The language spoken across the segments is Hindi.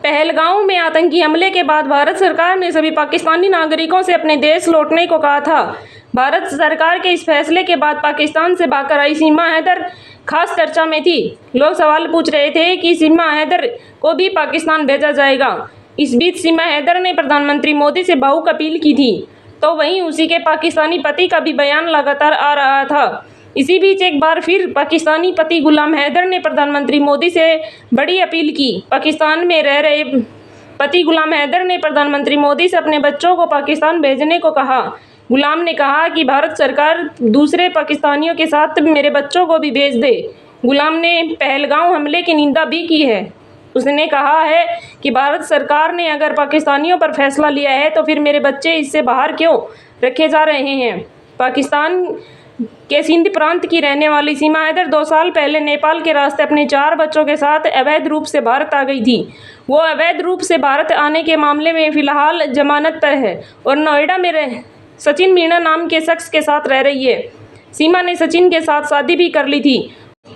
पहलगाम में आतंकी हमले के बाद भारत सरकार ने सभी पाकिस्तानी नागरिकों से अपने देश लौटने को कहा था। भारत सरकार के इस फैसले के बाद पाकिस्तान से भागकर आई सीमा हैदर खास चर्चा में थी। लोग सवाल पूछ रहे थे कि सीमा हैदर को भी पाकिस्तान भेजा जाएगा। इस बीच सीमा हैदर ने प्रधानमंत्री मोदी से भावुक अपील की थी, तो वहीं उसी के पाकिस्तानी पति का भी बयान लगातार आ रहा था। इसी बीच एक बार फिर पाकिस्तानी पति गुलाम हैदर ने प्रधानमंत्री मोदी से बड़ी अपील की। पाकिस्तान में रह रहे पति गुलाम हैदर ने प्रधानमंत्री मोदी से अपने बच्चों को पाकिस्तान भेजने को कहा। गुलाम ने कहा कि भारत सरकार दूसरे पाकिस्तानियों के साथ मेरे बच्चों को भी भेज दे। गुलाम ने पहलगाम हमले की निंदा भी की है। उसने कहा है कि भारत सरकार ने अगर पाकिस्तानियों पर फैसला लिया है तो फिर मेरे बच्चे इससे बाहर क्यों रखे जा रहे हैं। पाकिस्तान के सिंध प्रांत की रहने वाली सीमा हैदर 2 साल पहले नेपाल के रास्ते अपने 4 बच्चों के साथ अवैध रूप से भारत आ गई थी। वो अवैध रूप से भारत आने के मामले में फिलहाल जमानत पर है और नोएडा में सचिन मीणा नाम के शख्स के साथ रह रही है। सीमा ने सचिन के साथ शादी भी कर ली थी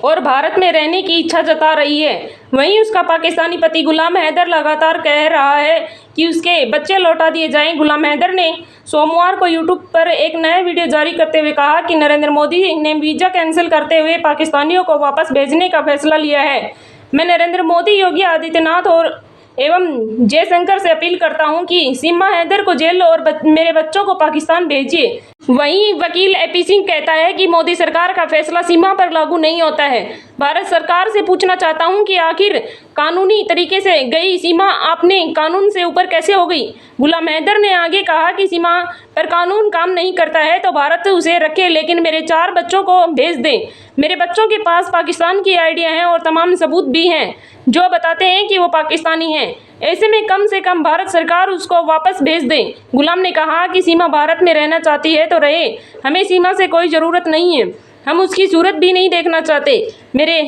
और भारत में रहने की इच्छा जता रही है। वहीं उसका पाकिस्तानी पति गुलाम हैदर लगातार कह रहा है कि उसके बच्चे लौटा दिए जाएं। गुलाम हैदर ने सोमवार को यूट्यूब पर एक नया वीडियो जारी करते हुए कहा कि नरेंद्र मोदी ने वीज़ा कैंसिल करते हुए पाकिस्तानियों को वापस भेजने का फैसला लिया है। मैं नरेंद्र मोदी, योगी आदित्यनाथ और एवं जयशंकर से अपील करता हूं कि सीमा हैदर को जेल और मेरे बच्चों को पाकिस्तान भेजिए। वहीं वकील एपी सिंह कहता है कि मोदी सरकार का फैसला सीमा पर लागू नहीं होता है। भारत सरकार से पूछना चाहता हूं कि आखिर कानूनी तरीके से गई सीमा आपने कानून से ऊपर कैसे हो गई। गुलाम हैदर ने आगे कहा कि सीमा पर कानून काम नहीं करता है तो भारत उसे रखे, लेकिन मेरे 4 बच्चों को भेज दे। मेरे बच्चों के पास पाकिस्तान की आइडिया हैं और तमाम सबूत भी हैं जो बताते हैं कि वो पाकिस्तानी हैं। ऐसे में कम से कम भारत सरकार उसको वापस भेज दे। गुलाम ने कहा कि सीमा भारत में रहना चाहती है तो रहे, हमें सीमा से कोई ज़रूरत नहीं है, हम उसकी सूरत भी नहीं देखना चाहते। मेरे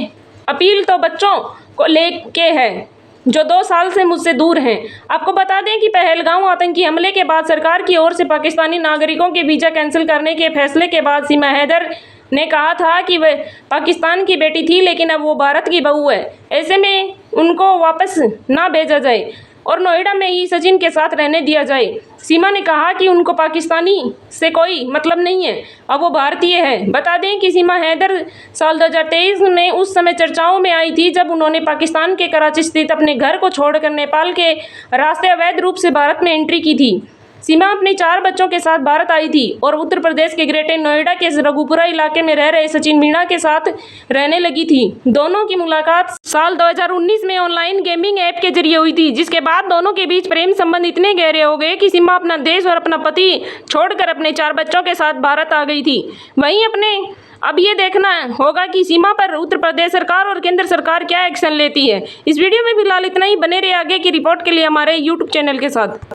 अपील तो बच्चों को लेके है जो 2 साल से मुझसे दूर हैं। आपको बता दें कि पहलगाम आतंकी हमले के बाद सरकार की ओर से पाकिस्तानी नागरिकों के वीज़ा कैंसिल करने के फैसले के बाद सीमा हैदर ने कहा था कि वह पाकिस्तान की बेटी थी, लेकिन अब वो भारत की बहू है। ऐसे में उनको वापस ना भेजा जाए और नोएडा में ही सचिन के साथ रहने दिया जाए। सीमा ने कहा कि उनको पाकिस्तानी से कोई मतलब नहीं है, अब वो भारतीय है। बता दें कि सीमा हैदर साल 2023 में उस समय चर्चाओं में आई थी जब उन्होंने पाकिस्तान के कराची स्थित अपने घर को छोड़कर नेपाल के रास्ते अवैध रूप से भारत में एंट्री की थी। सीमा अपने 4 बच्चों के साथ भारत आई थी और उत्तर प्रदेश के ग्रेटर नोएडा के रघुपुरा इलाके में रह रहे सचिन मीणा के साथ रहने लगी थी। दोनों की मुलाकात साल 2019 में ऑनलाइन गेमिंग ऐप के जरिए हुई थी, जिसके बाद दोनों के बीच प्रेम संबंध इतने गहरे हो गए कि सीमा अपना देश और अपना पति छोड़कर अपने 4 बच्चों के साथ भारत आ गई थी। वहीं अब ये देखना होगा कि सीमा पर उत्तर प्रदेश सरकार और केंद्र सरकार क्या एक्शन लेती है। इस वीडियो में फिलहाल इतना ही। बने रहे आगे की रिपोर्ट के लिए हमारे यूट्यूब चैनल के साथ।